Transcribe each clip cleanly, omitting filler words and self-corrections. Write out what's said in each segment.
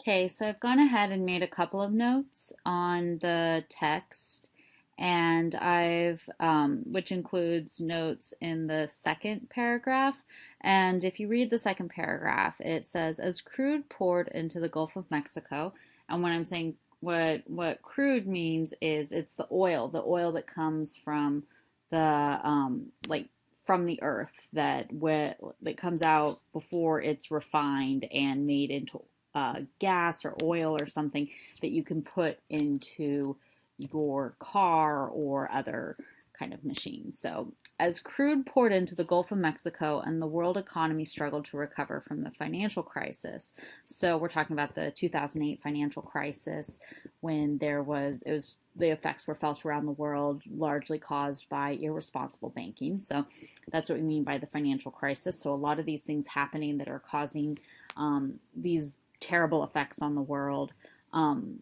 Okay, so I've gone ahead and made a couple of notes on the text, and which includes notes in the second paragraph. And if you read the second paragraph, it says, as crude poured into the Gulf of Mexico, and when I'm saying what crude means is it's the oil that comes from like from the earth that comes out before it's refined and made into gas or oil or something that you can put into your car or other kind of machines. So, as crude poured into the Gulf of Mexico and the world economy struggled to recover from the financial crisis. So, we're talking about the 2008 financial crisis when the effects were felt around the world, largely caused by irresponsible banking. So, that's what we mean by the financial crisis. So, a lot of these things happening that are causing these terrible effects on the world.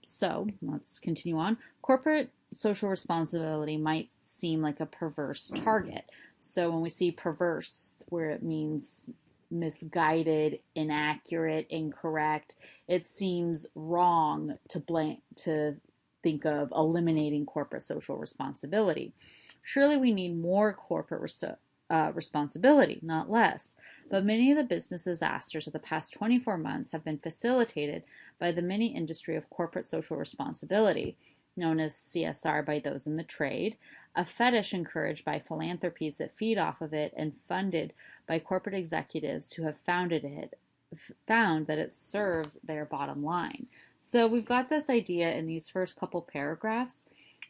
So let's continue on. Corporate social responsibility might seem like a perverse target. So when we see perverse, where it means misguided, inaccurate, incorrect, it seems wrong to think of eliminating corporate social responsibility. Surely we need more corporate responsibility, not less. But many of the business disasters of the past 24 months have been facilitated by the mini industry of corporate social responsibility, known as CSR by those in the trade, a fetish encouraged by philanthropies that feed off of it and funded by corporate executives who have found that it serves their bottom line. So we've got this idea in these first couple paragraphs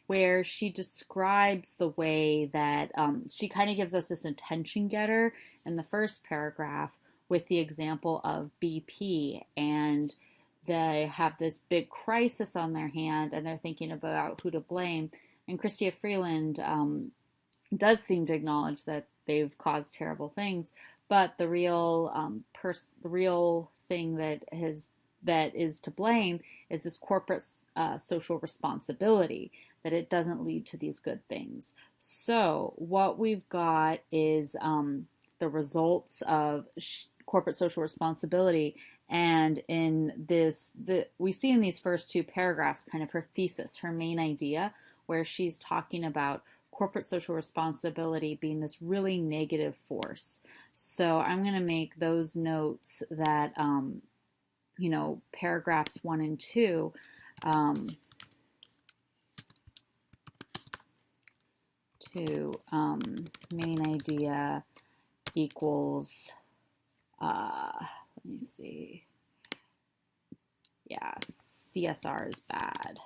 where she describes the way that she kind of gives us this attention getter in the first paragraph with the example of BP, and they have this big crisis on their hand and they're thinking about who to blame. And Christia Freeland does seem to acknowledge that they've caused terrible things, but the real thing that is to blame is this corporate social responsibility, that it doesn't lead to these good things. So what we've got is the results of corporate social responsibility, and we see in these first two paragraphs kind of her thesis, her main idea, where she's talking about corporate social responsibility being this really negative force. So I'm going to make those notes that paragraphs 1 and 2 main idea equals, let me see, yeah, CSR is bad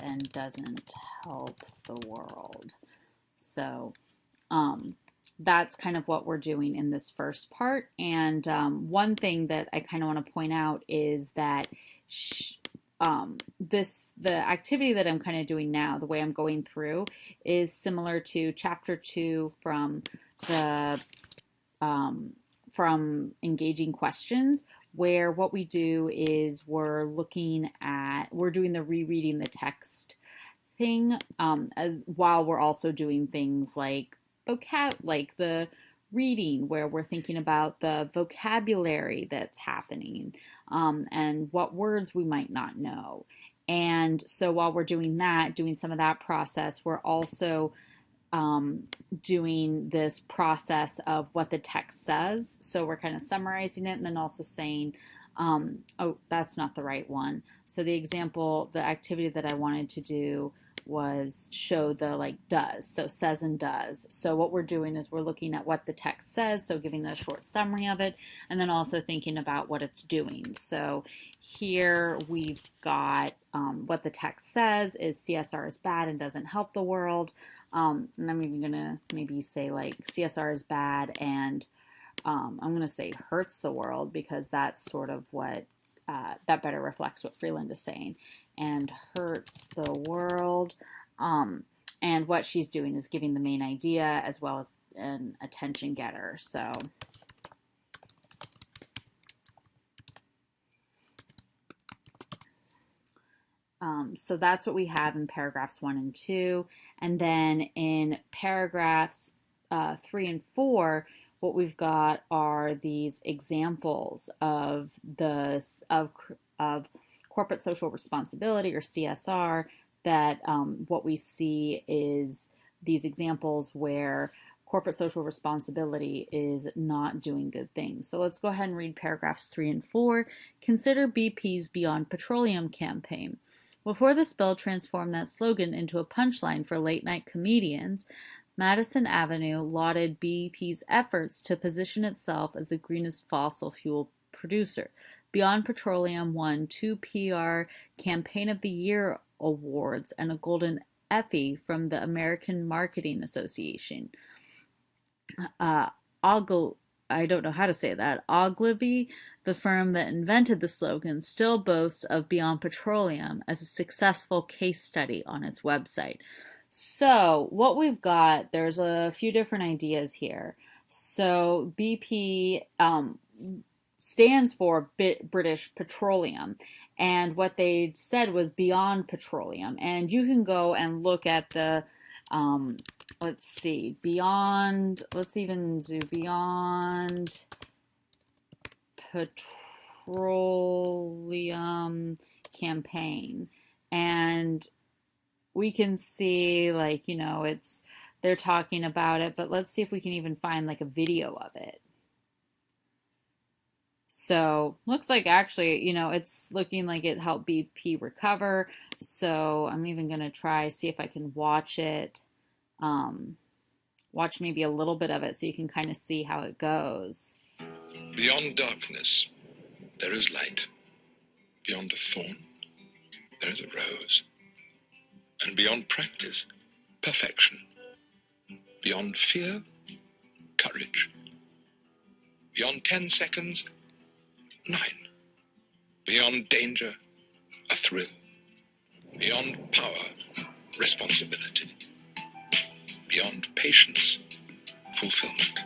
and doesn't help the world. So that's kind of what we're doing in this first part. And one thing that I kind of want to point out is that the activity that I'm kind of doing now, the way I'm going through, is similar to chapter 2 from engaging questions, where what we do is we're doing the rereading the text thing, while we're also doing things like like the reading, where we're thinking about the vocabulary that's happening, and what words we might not know. And so while we're doing some of that process, we're also doing this process of what the text says. So we're kind of summarizing it and then also saying, oh, that's not the right one. So the activity that I wanted to do was show the does, so says and does. So what we're doing is we're looking at what the text says, so giving a short summary of it, and then also thinking about what it's doing. So here we've got what the text says is CSR is bad and doesn't help the world. And I'm even gonna maybe say CSR is bad and I'm gonna say hurts the world, because that's sort of what that better reflects what Freeland is saying, and hurts the world. And what she's doing is giving the main idea as well as an attention getter. So that's what we have in paragraphs 1 and 2. And then in paragraphs 3 and 4, what we've got are these examples of of corporate social responsibility, or CSR, that what we see is these examples where corporate social responsibility is not doing good things. So let's go ahead and read paragraphs 3 and 4. Consider BP's Beyond Petroleum campaign. Before the spill transformed that slogan into a punchline for late night comedians, Madison Avenue lauded BP's efforts to position itself as the greenest fossil fuel producer. Beyond Petroleum won 2 PR Campaign of the Year awards and a Golden Effie from the American Marketing Association. I don't know how to say that. Ogilvy, the firm that invented the slogan, still boasts of Beyond Petroleum as a successful case study on its website. So, what we've got, there's a few different ideas here. So, BP stands for British Petroleum, and what they said was Beyond Petroleum. And you can go and look at the let's see, Beyond, let's even do Beyond Petroleum campaign. And we can see, like, they're talking about it, but let's see if we can even find like a video of it. So looks like actually, it's looking like it helped BP recover. So I'm even going to try, see if I can watch it. Watch maybe a little bit of it so you can kind of see how it goes. Beyond darkness, there is light. Beyond a thorn, there is a rose. And beyond practice, perfection. Beyond fear, courage. Beyond 10 seconds, 9. Beyond danger, a thrill. Beyond power, responsibility. Beyond patience, fulfillment.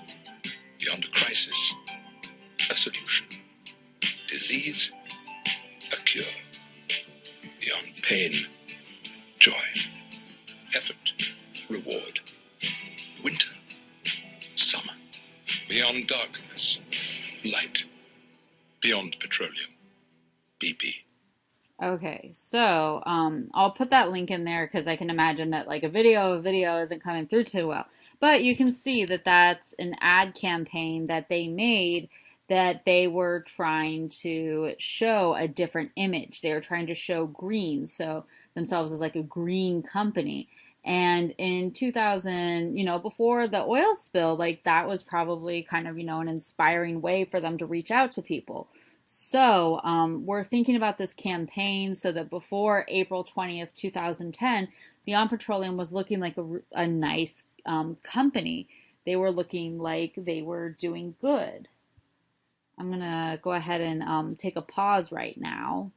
Beyond a crisis, a solution. Disease, a cure. Beyond pain, joy. Effort, reward. Winter, summer. Beyond darkness, light. Beyond petroleum, BP. Okay, so I'll put that link in there because I can imagine that like a video isn't coming through too well. But you can see that that's an ad campaign that they made, that they were trying to show a different image. They were trying to show green, so themselves as like a green company. And in 2000, before the oil spill, like that was probably kind of, an inspiring way for them to reach out to people. So we're thinking about this campaign so that before April 20th, 2010, Beyond Petroleum was looking like a nice company. They were looking like they were doing good. I'm going to go ahead and take a pause right now